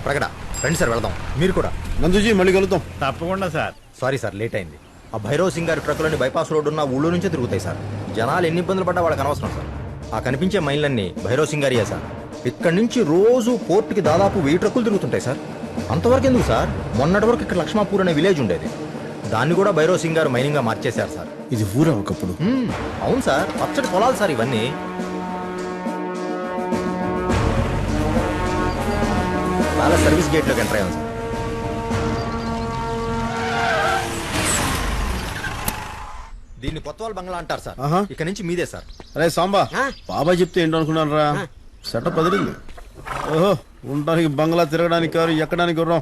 ప్రగడ రండి సార్ వెళ్దాం. మీరు కూడా. నందుజీ మళ్ళీ కలుద్దాం. తప్పకుండా సార్. సారీ సార్ లేట్ అయింది. ఆ భైరవ్ సింగ్ గారి ట్రక్కులన్నీ బైపాస్ రోడ్డు ఉన్న ఊళ్ళో నుంచే తిరుగుతాయి సార్. జనాలు ఎన్ని ఇబ్బందులు పడ్డా వాళ్ళకి అనవసరం సార్. ఆ కనిపించే మైళ్ళన్నీ భైరవ్ సింగ్ గారియే సార్. ఇక్కడి నుంచి రోజు పోర్టుకి దాదాపు 1000 ట్రక్కులు తిరుగుతుంటాయి సార్. అంతవరకు ఎందుకు సార్, మొన్నటి వరకు ఇక్కడ లక్ష్మాపూర్ అనే విలేజ్ ఉండేది. దాన్ని కూడా భైరవ్ సింగ్ గారు మైనింగ్ గా మార్చేశారు సార్. ఇది ఊరా ఒకప్పుడు? అవును సార్, పచ్చడి పొలాలు సార్ ఇవన్నీ. చాలా సర్వీస్ గేట్ లోకి ఎంటర్ అయ్యాం సార్. దీన్ని కొత్తవాళ్ళ బంగ్లా అంటారు సార్. ఇక నుంచి మీదే సార్. అరే సాంబా, బాబాయ్ చెప్తే ఏంటో అనుకున్నాను రా. సెటప్ అదిరింది. ఓహో, ఉండడానికి బంగ్లా, తిరగడానికి కారు, ఎక్కడానికి గుర్రం.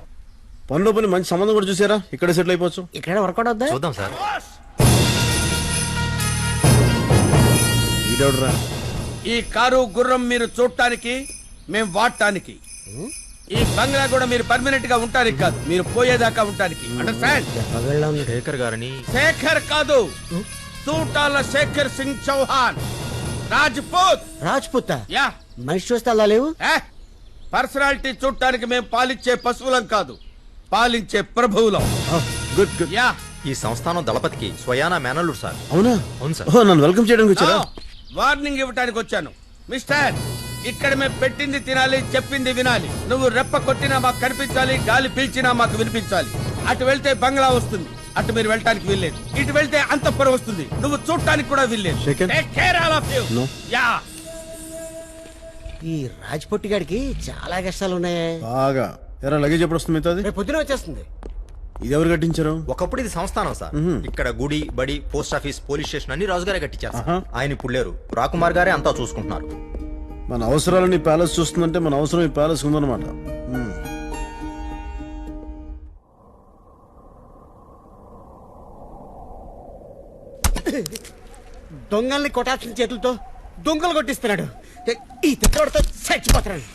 పనిలో పని మంచి సంబంధం కూడా చూసారా. ఇక్కడ సెటిల్ అయిపోవచ్చు. ఇక్కడ వర్కౌట్ అవుద్దా చూద్దాం సార్. ఈడెవడరా? ఈ కారు గుర్రం మీరు చూడటానికి, మేము వాడటానికి. ఈ బంగ్లా కూడా మీరు పర్మనెంట్ గా ఉంటానికి కాదు, మీరు పోయేదాకా ఉంటానికి. అండర్స్టాండ్? శేఖర్ గారిని. శేఖర్ కాదు, తూటాల శేఖర్ సింగ్ చౌహాన్, రాజ్పుత్. యా, మనిషి చూస్తే అలా లేవు. పర్సనాలిటీ చూడటానికి మేము పాలించే పశువులం కాదు, పాలించే ప్రభువులం. Good good. యా, ఈ సంస్థానం దళపతికి స్వయానా మేనల్లుడు సార్. అవునా? అవును సార్. ఓహో, నన్ను వెల్కమ్ చేయడానికి వచ్చారా? వార్నింగ్ ఇవ్వడానికి వచ్చాను. మిస్టర్, ఇక్కడ మేము పెట్టింది తినాలి, చెప్పింది వినాలి. నువ్వు రెప్ప కొట్టినా మాకు కనిపించాలి, గాలి పీల్చినా మాకు వినిపించాలి. అటు వెళ్తే బంగ్లా వస్తుంది, అటు మీరు వెళ్ళటానికి వీల్లేదు. ఇటు వెళ్తే అంతఃపురం వస్తుంది, నువ్వు చూడటానికి కూడా వీల్లేదు. Take care all of you. Yeah. ఈ రాజ్పుట్టి గారికి చాలా కష్టాలు ఉన్నాయే. బాగా. ఎరా లగేజ్ ఎప్పుడు వస్తుంది మీతో? రేపు పొద్దున వచ్చేస్తుంది. ఇది ఎవరు కట్టించారు? ఒకప్పుడు ఇది సంస్థానం సార్. ఇక్కడ గుడి, బడి, పోస్ట్ ఆఫీస్, పోలీస్ స్టేషన్ అన్ని రాజుగారే కట్టించారు సార్. ఆయన ఇప్పుడు లేరు, రాకుమార్ గారే అంతా చూసుకుంటున్నారు. మన అవసరాలని ప్యాలెస్ చూస్తుందంటే మన అవసరం ఈ ప్యాలెస్ ఉందన్నమాట. దొంగల్ని కొట్టాల్సిన చేతులతో దొంగలు కొట్టిస్తున్నాడు. ఈ తిట్టోడితో చచ్చిపోతున్నాడు.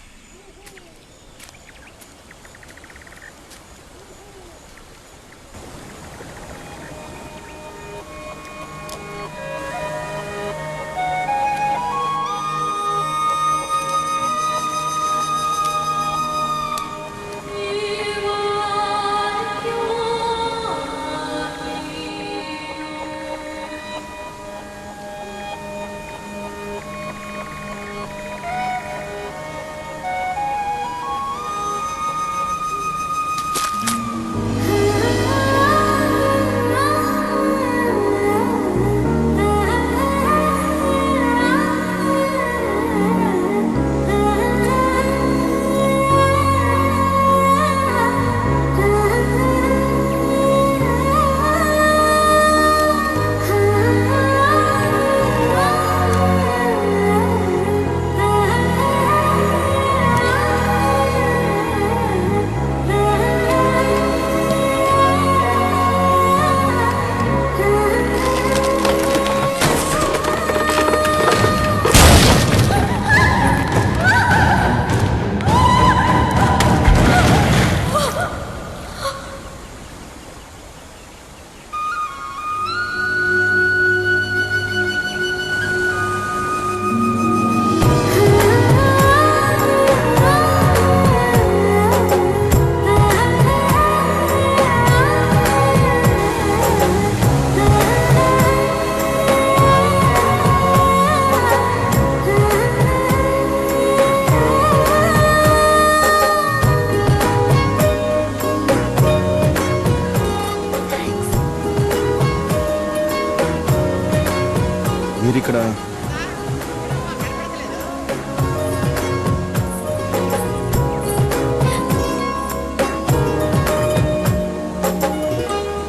మీరిక్కడ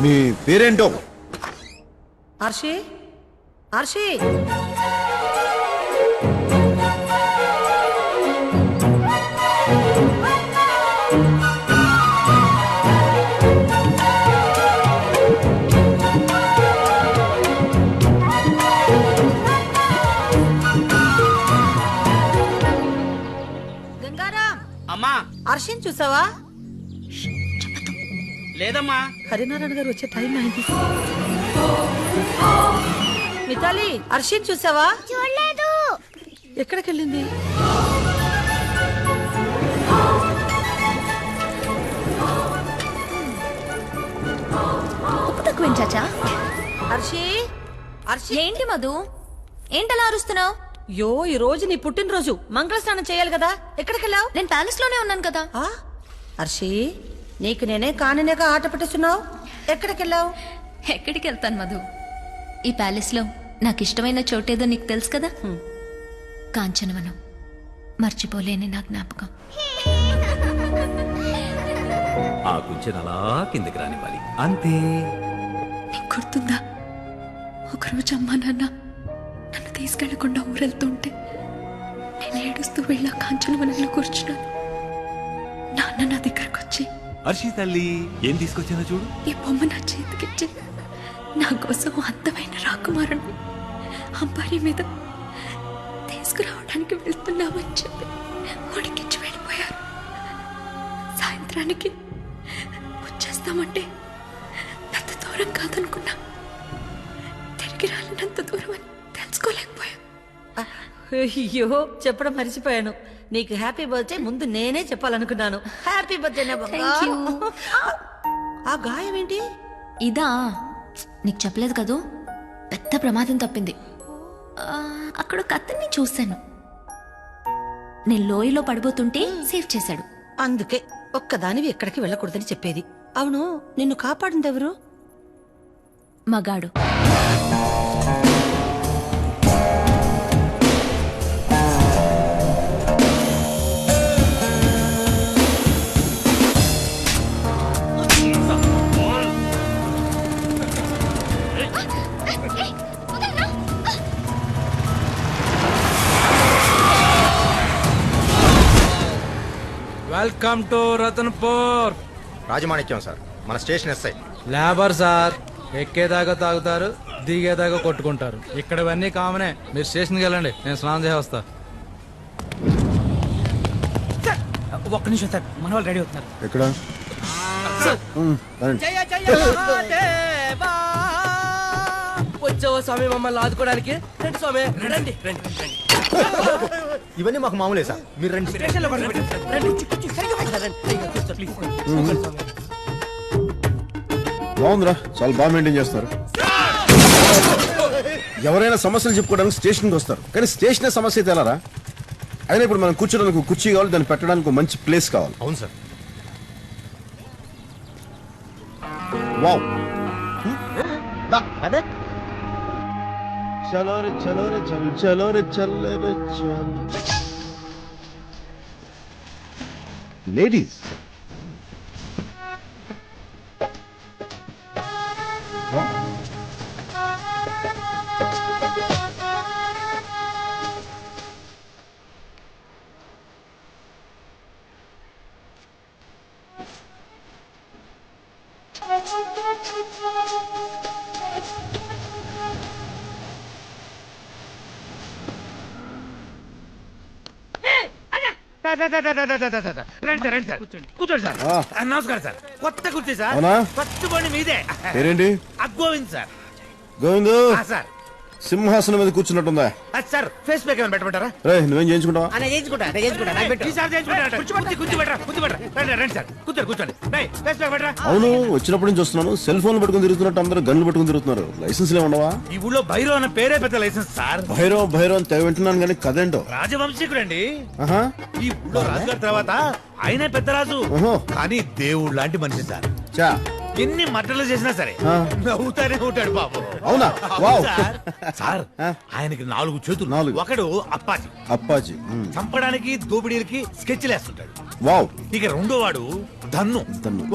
మీ పేరేంటో? ఆర్షి, ఆర్షి. గంగారాం. అమ్మా, ఆర్షిని చూసావా? లేదమ్మా. హరినారాయణ గారు వచ్చే టైం అయింది. మితాలి, అర్షిని చూసావా? చూడలేదు. ఎక్కడికి వెళ్ళింది? చాచా హర్షి హర్షి ఏంటి మధు ఏంటలా అరుస్తున్నావు? యో ఈ రోజు నీ పుట్టినరోజు మంగళ స్నానం చేయాలి కదా ఎక్కడికి వెళ్ళావు? నేను ప్యాలెస్ లోనే ఉన్నాను కదా. హర్షి నీకు నేనే కానినేగా ఆట పట్టిస్తున్నావు. ఎక్కడికి వెళ్ళావు? ఎక్కడికి వెళ్తాను మధు? ఈ ప్యాలెస్ లో నాకు ఇష్టమైన చోటేదో నీకు తెలుసు కదా, కాంచనవనం. మర్చిపోలేని నా జ్ఞాపకం. ఆ కుంచెను అలా కిందకి రానివ్వాలి, అంతే. నీకు గుర్తుందా ఒకరోజు అమ్మా నాన్న నన్ను తీసుకెళ్లకుండా ఊరెళ్తుంటే నేను ఏడుస్తూ వెళ్ళి ఆ కాంచనవనంలో కూర్చున్నాను. నాన్న నా దగ్గరకు వచ్చి, హర్షి తల్లి ఏం తీసుకొచ్చానో చూడు. ఈ బొమ్మ నా చేతికిచ్చి నా కోసం అందమైన రాకుమారుణ్ణి అంబారీ మీద తీసుకురావడానికి వెళ్తున్నామని చెప్పి ఉడికించి వెళ్ళిపోయారు. సాయంత్రానికి వచ్చేస్తామంటే అంత దూరం కాదనుకున్నా, తిరిగి రాలినంత దూరం అని తెలుసుకోలేకపోయా. అయ్యో చెప్పడం మర్చిపోయాను. నీకు హ్యాపీ బర్త్డే ముందు నేనే చెప్పాలనుకున్నాను. Happy birthday Thank you. ఆ గాయం ఏంటి? ఇదా నీకు చెప్పలేదు కదూ, పెద్ద ప్రమాదం తప్పింది. అక్కడ ఒక అతన్ని చూశాను. నేను లోయలో పడిపోతుంటే సేవ్ చేశాడు. అందుకే ఒక్కదానివి ఎక్కడికి వెళ్ళకూడదని చెప్పేది. అవును నిన్ను కాపాడింది ఎవరు? మగాడు. Welcome to Ratanpur. Rajamanikyam sir, మన స్టేషన్ ఎస్ఐ. లేబర్ సార్, ఎక్కేదాకా తాగుతారు, దిగేదాకా కొట్టుకుంటారు. ఇక్కడ ఇవన్నీ కామనే. మీరు స్టేషన్కి వెళ్ళండి, నేను స్నానం చేసి వస్తా. ఒక్క నిమిషం సార్, మన వాళ్ళు రెడీ అవుతున్నారు. ఎక్కడ? వచ్చావా స్వామి మమ్మల్ని ఆదుకోవడానికి? రండి స్వామి, రండి రండి రండి. ఇవన్నీ మాకు మామూలే సార్, మీరు రండి. స్టేషన్లో పడుకోండి. రండి, రండి. ప్లీజ్. బాగుందిరా, చాలా బాగా మెయింటైన్ చేస్తారు. ఎవరైనా సమస్యలు చెప్పుకోవడానికి స్టేషన్కి వస్తారు, కానీ స్టేషనే సమస్య అయితే ఎలారా? అయినా ఇప్పుడు మనం కూర్చోడానికి కుర్చీ కావాలి, దాన్ని పెట్టడానికి ఒక మంచి ప్లేస్ కావాలి. అవును సార్. వావ్. చలో రే చలో రే చల్ చలో రే చల్లే రే చల్. లేడీస్ రండి సార్, కూర్చోండి సార్. నమస్కారం సార్. కొత్త కుర్చీ సార్. అవునా? కొత్త బండి మీదే. పేరేంటి? గోవింద్ సార్. గోవిందు, సార్ సింహాసనం మీద కూర్చున్నట్టుందా? సార్ ఫేస్ ప్యాక్ ఏమైనా పెట్టమంటారా? రే, నువ్వేం చేయించుకుంటావా? రండి సార్, కూర్చోండి. ఫేస్ ప్యాక్ పెట్టరా? అవును, వచ్చినప్పటి నుంచి వస్తున్నాను. సెల్ ఫోన్ పట్టుకుని తిరుగుతున్నట్టు అందరూ గన్లు పట్టుకుని తిరుగుతున్నారు. లైసెన్స్ ఉండవా? ఈ ఊళ్ళో భైరవ్ అన్న పేరే పెద్ద లైసెన్స్ సార్. భైరవ్ అని తెగ వింటున్నాను, కానీ కదేంటో. రాజవంశీకుడండి. ఆహా. ఈ ఊళ్ళో రాజుగారి తర్వాత ఆయనే పెద్ద రాజు. ఓహో. కానీ దేవుడు లాంటి మనిషి సార్. చా. ఎన్ని మట్టలు చేసినా సరే నవ్వుతానే ఉంటాడు బాబు. అవునా? వావ్. సార్ ఆయనకి 4 చేతులు. 4. ఒకడు అప్పాజీ. అప్పాజీ. చంపడానికి దోపిడీలకి స్కెచ్లు వేస్తుంటాడు. వావ్. ఇక రెండో వాడు ధన్ను.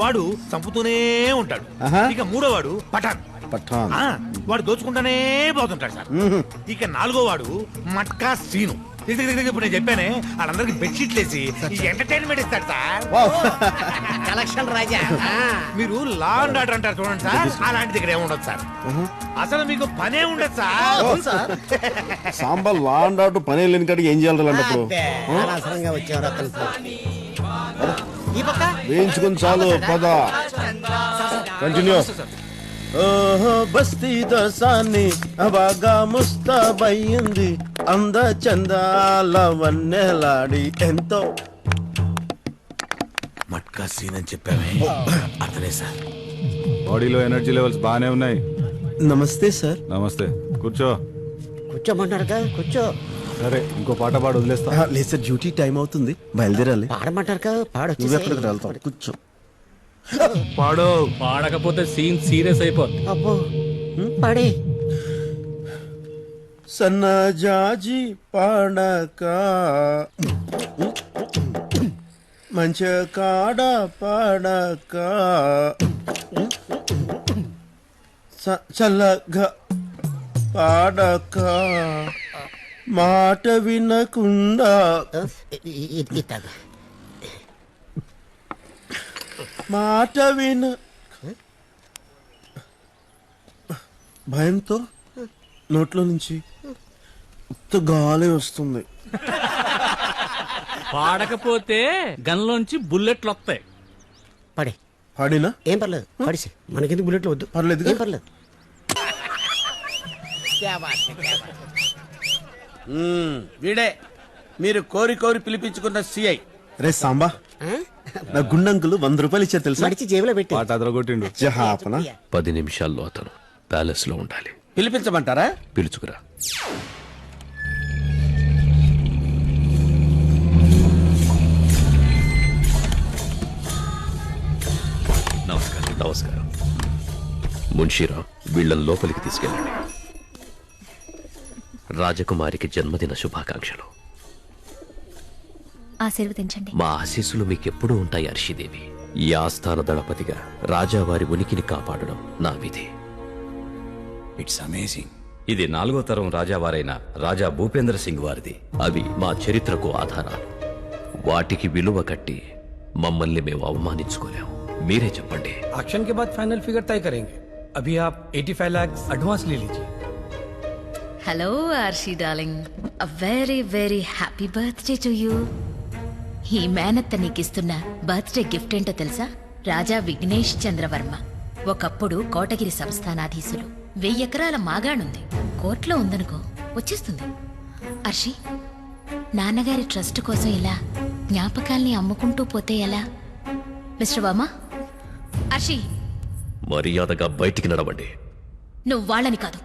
వాడు చంపుతూనే ఉంటాడు. ఇక మూడో వాడు పఠాన్. పఠాన్. వాడు దోచుకుంటానే పోతుంటాడు సార్. ఇక 4గో వాడు మట్కా సీను. ఇప్పుడు నేను చెప్పానే, వాళ్ళందరికి బెడ్షీట్లు వేసి ఎంటర్టైన్మెంట్ ఇస్తాడు సార్. కలెక్షన్ రాజా. మీరు లా అండ్ ఆర్డర్ అంటారు చూడండి సార్, అలాంటిది ఇక్కడ ఏముండదు సార్. అసలు మీకు పనే ఉండదు sir. Sambar law and order పని లేని కాడికి ఏం చేయాలి అలాంటప్పుడు? అనవసరంగా వచ్చేవారు. ఈ పక్క వేయించుకుని చాలు, పద. కంటిన్యూ. ఓహో బస్తీ దసాన్ని బాగా ముస్తాబయ్యింది, అంద చందాల వన్నెలాడి ఎంతో. మట్కా సీన్ అని చెప్పామే, అతనే సార్. బాడీలో ఎనర్జీ లెవెల్స్ బాగానే ఉన్నాయి. నమస్తే సార్. నమస్తే, కూర్చో. కూర్చోమంటారుగా, కూర్చో. సరే, ఇంకో పాట పాడు వదిలేస్తా. లేదు సార్, డ్యూటీ టైం అవుతుంది, బయలుదేరాలి. పాడమంటారుగా, నువ్వు ఎక్కడికి వెళ్తావు? కూర్చో. పాడు. పాడకపోతే సీన్ సీరియస్ అయిపోద్ది. అబ్బో, పాడే. సన్నజాజి పాడక మంచ కాడ పాడక చల్లగా పాడక మాట వినకుండా మాట విన భయంతో నోట్లో నుంచి ఉత్త గాలి వస్తుంది. పాడకపోతే గన్లోంచి బుల్లెట్లు వస్తాయి. పడే. పాడినా ఏం పర్లేదు, పడిసి మనకెందుకు బుల్లెట్లు వద్దు. పర్లేదు, ఏం పర్లేదు. వీడే మీరు కోరి కోరి పిలిపించుకున్న సిఐ. రే సాంబా, నా గుండంకులు 100 రూపాయలు ఇచ్చారు తెలుసా? మడిచి జేబులో పెట్టి. పాట అదరగొట్టిండు. జహాపన 10 నిమిషాల్లో అతను ప్యాలెస్ లో ఉండాలి. పిలిపించమంటారా? పిలుచుకురా. నమస్కారం. నమస్కారం. మున్షీరావు, వీళ్ళని లోపలికి తీసుకెళ్ళండి. రాజకుమారికి జన్మదిన శుభాకాంక్షలు. ఆశీర్వదించండి. మా ఆశీస్సులు మీకెప్పుడూ ఉంటాయి అర్షిదేవి. ఈ ఆస్థాన దళపతిగా రాజావారి ఉనికిని కాపాడడం నా విధి. It's amazing. ఇది 4వ తరం రాజావారైన రాజా భూపేంద్ర సింగ్ వారిది. అవి మా చరిత్రకు ఆధారాలు. వాటికి విలువ కట్టి మమ్మల్ని మేము అవమానించుకోలేం. మీరే చెప్పండి. एक्शन के बाद फाइनल फिगर तय करेंगे. अभी आप 85 लाख एडवांस ले लीजिए. Hello Arshi darling, a very very happy birthday to you. ఈ మేనత్త నీకిస్తున్న బర్త్డే గిఫ్ట్ ఏంటో తెలుసా? రాజా విఘ్నేష్ చంద్రవర్మ. ఒకప్పుడు కోటగిరి సంస్థానాధీశులు. 1000 ఎకరాల మాగాణుంది. కోర్టులో ఉందనుకో, వచ్చేస్తుంది. అర్షి, నాన్నగారి ట్రస్ట్ కోసం ఇలా జ్ఞాపకాల్ని అమ్ముకుంటూ పోతే ఎలా? మిస్టర్ వర్మ. అర్షి, మర్యాదగా బయటికి నడవండి. నువ్వు వాళ్ళని కాదు,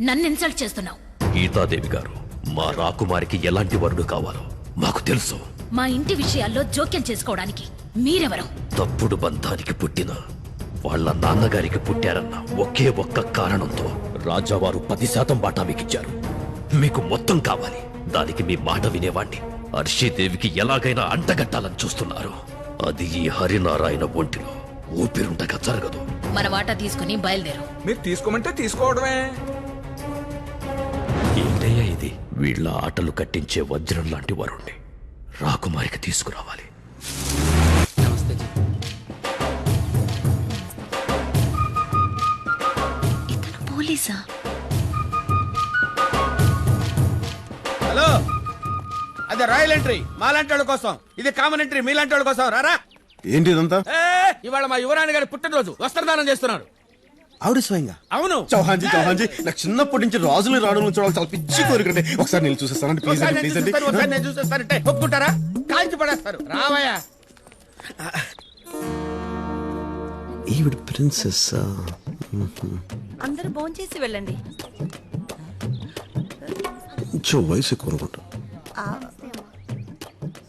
నన్ను ఇన్సల్ట్ చేస్తున్నావు. గీతాదేవి గారు, మా రాకుమారికి ఎలాంటి వరుడు కావాలో మాకు తెలుసు. మా ఇంటి విషయాల్లో జోక్యం చేసుకోవడానికి మీరెవరు? తప్పుడు బంధానికి పుట్టిన వాళ్ళ నాన్నగారికి పుట్టారన్న ఒకే ఒక్క కారణంతో రాజావారు 10% వాటా మీకిచ్చారు. మీకు మొత్తం కావాలి. దానికి మీ మాట వినేవాణ్ణి అర్షీదేవికి ఎలాగైనా అంటగట్టాలని చూస్తున్నారు. అది ఈ హరినారాయణ ఒంటిలో ఊపిరుండగా జరగదు. మన వాటా తీసుకుని బయలుదేరు. మీరు తీసుకోమంటే తీసుకోవడమే. ఏంటయ్యా ఇది? వీళ్ళ ఆటలు కట్టించే వజ్రం లాంటి వరుణ్ణి రాకుమారికి తీసుకురావాలి. ఇతను పోలీసా? హలో, అది రాయల్ ఎంట్రీ మాలాంటి వాళ్ళ కోసం, ఇది కామన్ ఎంట్రీ మీలాంటి వాళ్ళ కోసం. రారా. ఏంటి ఇదంతా? ఇవాళ మా యువరాణి గారి పుట్టినరోజు, వస్త్రదానం చేస్తున్నారు. ఆవిడ స్వయంగా? అవును. చౌహాన్జీ, నాకు చిన్నప్పటి నుంచి రాజులు రావడం చూడాలి చాలా పిచ్చి కోరికండి. ఒకసారి నేను చూసేస్తానండి, ప్లీజ్ అండి, ప్లీజ్ అండి. నేను చూసేస్తానంటే ఒప్పుకుంటారా? కాల్చి పడేస్తారు. రావయ్యా. ఈవిడ ప్రిన్సెస్. అందరూ భోంచేసి వెళ్ళండి. కొంచెం వయసు ఎక్కువ అనుకుంటా.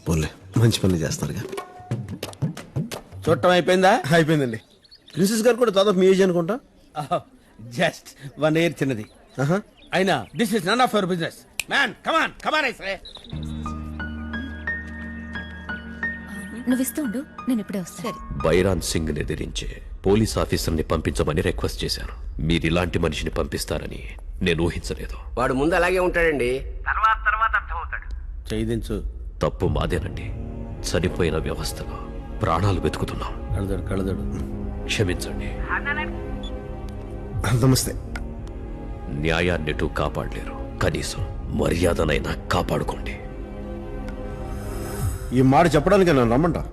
పోలే, మంచి పని చేస్తారుగా. చూడటం అయిపోయిందా? అయిపోయిందండి. ప్రిన్సెస్ గారు కూడా దాదాపు మీ ఏజ్ అనుకుంటా. జస్ట్ 1 year చిన్నది. అయినా this is none of your business man. Come on come on I say. నువ్వు ఇస్తూ ఉండు, నేను ఇప్పుడే వస్తాను. బైరాన్ సింగ్ ని ఎదిరించే పోలీస్ ఆఫీసర్ని పంపించమని రిక్వెస్ట్ చేశాను. మీరు ఇలాంటి మనిషిని పంపిస్తారని నేను ఊహించలేదు. వాడు ముందు అలాగే ఉంటాడండి, తర్వాత అర్థమవుతాడు. చేయించు. తప్పు మాదేనండి. చనిపోయిన వ్యవస్థలో ప్రాణాలు వెతుకుతున్నాం. కళదడు. క్షమించండి. నమస్తే. న్యాయాన్నిటూ కాపాడలేరు, కనీసం మర్యాదనైనా కాపాడుకోండి. ఈ మాట చెప్పడానికి నన్ను రమ్మంటా?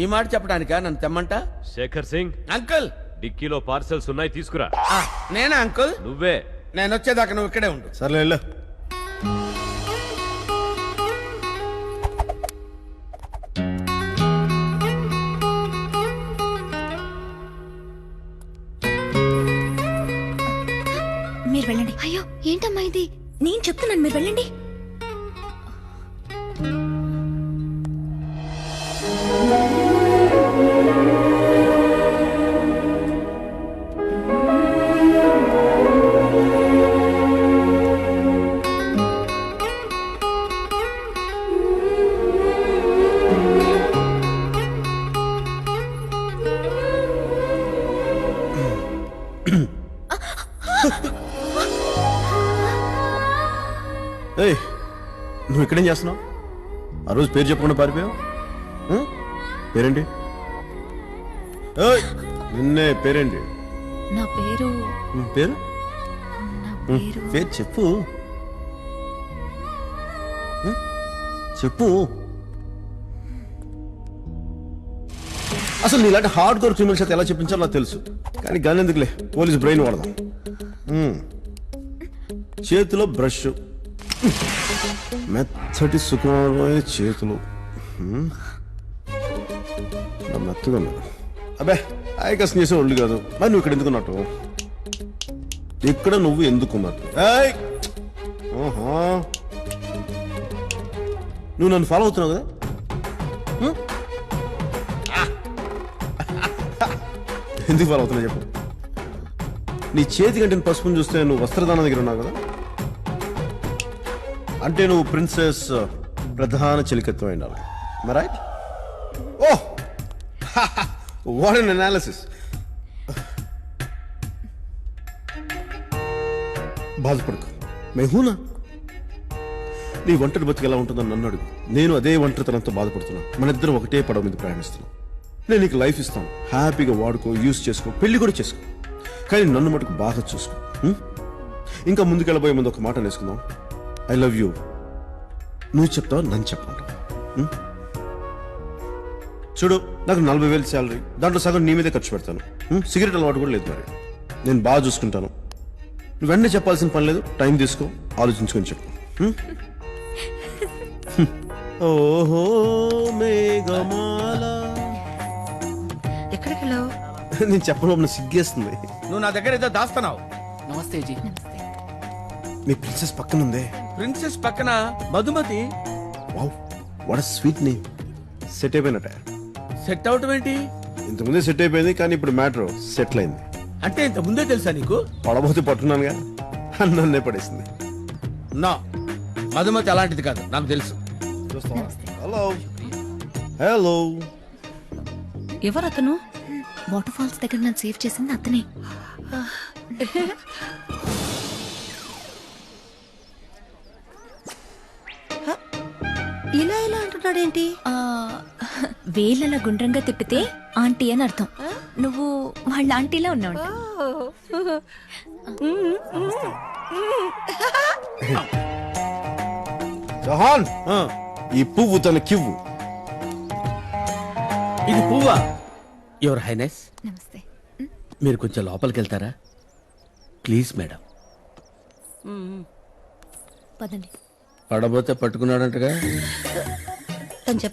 ఈ మాట చెప్పడానికా నన్ను తెమ్మంట? శేఖర్ సింగ్, అంకుల్ డిక్కీలో పార్సెల్స్ ఉన్నాయి, తీసుకురా. నేనా అంకుల్? నువ్వే. నేను వచ్చేదాకా నువ్వు ఇక్కడే ఉండు. సర్లే వెళ్ళు. అయ్యో ఏంటమ్మా ఇది? నేను చెప్తున్నాను, మీరు వెళ్ళండి. ఏయ్, నువ్వు ఇక్కడేం చేస్తున్నావు? ఆ రోజు పేరు చెప్పకుండా పారిపోయావు. పేరేంటి? ఏయ్, నిన్నే పేరేంటి? నా పేరు పేరు పేరు చెప్పు. చెప్పు. అసలు నీలాంటి హార్డ్ కోర్ క్రిమినల్స్ అయితే ఎలా చెప్పించాలో నాకు తెలుసు, కానీ గాని ఎందుకులే, పోలీస్ బ్రెయిన్ వాడదాం. చేతిలో బ్రష్, మెత్తటి సుకుమారమైన చేతులు, మెత్తగా ఉన్నారు. అబ్బే ఐకస్ చేసే ఒళ్ళు కాదు. మరి నువ్వు ఇక్కడ ఎందుకున్నట్టు? ఇక్కడ నువ్వు ఎందుకున్నట్టు? నువ్వు నన్ను ఫాలో అవుతున్నావు కదా? ఎందుకు ఫాలో అవుతున్నావు చెప్పు. నీ చేతి కంటే పసుపుని చూస్తే నువ్వు వస్త్రదానం దగ్గర ఉన్నావు కదా, అంటే నువ్వు ప్రిన్సెస్ ప్రధాన చెలికత్వం అయినావు. Right? Oh, what an analysis. బాధపడకు, మేహూనా. నీ ఒంటరి బతికి ఎలా ఉంటుందని నన్ను అడుగు. నేను అదే ఒంటరితనంతో బాధపడుతున్నాను. మన ఇద్దరం ఒకటే పడవ మీద ప్రయాణిస్తున్నాం. నేను నీకు లైఫ్ ఇస్తాను, హ్యాపీగా వాడుకో, యూజ్ చేసుకో, పెళ్లి కూడా చేసుకో, కానీ నన్ను మటుకు బాగా చూసుకో. ఇంకా ముందుకెళ్ళబోయే ముందు ఒక మాట నేర్చుకుందాం. I love you. నువ్వు చెప్తావు, నన్ను చెప్పమంటావు. చూడు, నాకు 40,000 శాలరీ, దాంట్లో సగం నీ మీదే ఖర్చు పెడతాను. సిగరెట్ అలవాటు కూడా లేదు. మరి నేను బాగా చూసుకుంటాను. నువ్వు వెంటనే చెప్పాల్సిన పని లేదు, టైం తీసుకో, ఆలోచించుకొని చెప్పు. ఓహో మేఘమాల. ఎక్కడికి వెళ్ళావు? నేను చెప్పడం సిగ్గేస్తుంది. నువ్వు నా దగ్గర ఏదో దాస్తున్నావు. నమస్తే జీ. మీ ప్రిన్సెస్ పక్కన ఉందే. ప్రిన్సెస్ పక్కన Madhumati. Wow, what a sweet name. Set అయిపోయినట్ట. సెట్ అవటం ఏంటి? ఇంతకుముందే సెట్ అయిపోయింది, కానీ ఇప్పుడు మ్యాటర్ సెటిల్ అయింది. అంటే ఇంత ముందే తెలుసా నీకు? పడబోతే పట్టున్నానుగా, నన్నే పడేసింది. నా మధుమతి అలాంటిది కాదు, నాకు తెలుసు. Hello hello. ఎవరతను? వాటర్ ఫాల్స్ దగ్గర నన్ను సేవ్ చేసింది అతనే. ఇలా ఇలా అంటున్నాడేంటి? వేళ్ళలా గుండ్రంగా తిప్పితే ఆంటీ అని అర్థం. నువ్వు వాళ్ళ ఆంటీలా ఉన్నావు. జహాన్, ఈ పువ్వు తనకివ్వు. ఇది పువ్వా? యువర్ హైనెస్, నమస్తే. మీరు కొంచెం లోపలికి వెళ్తారా ప్లీజ్ మేడం? పదండి. పడబోతే పట్టుకున్నాడంటగా. తను చెప్పాడు.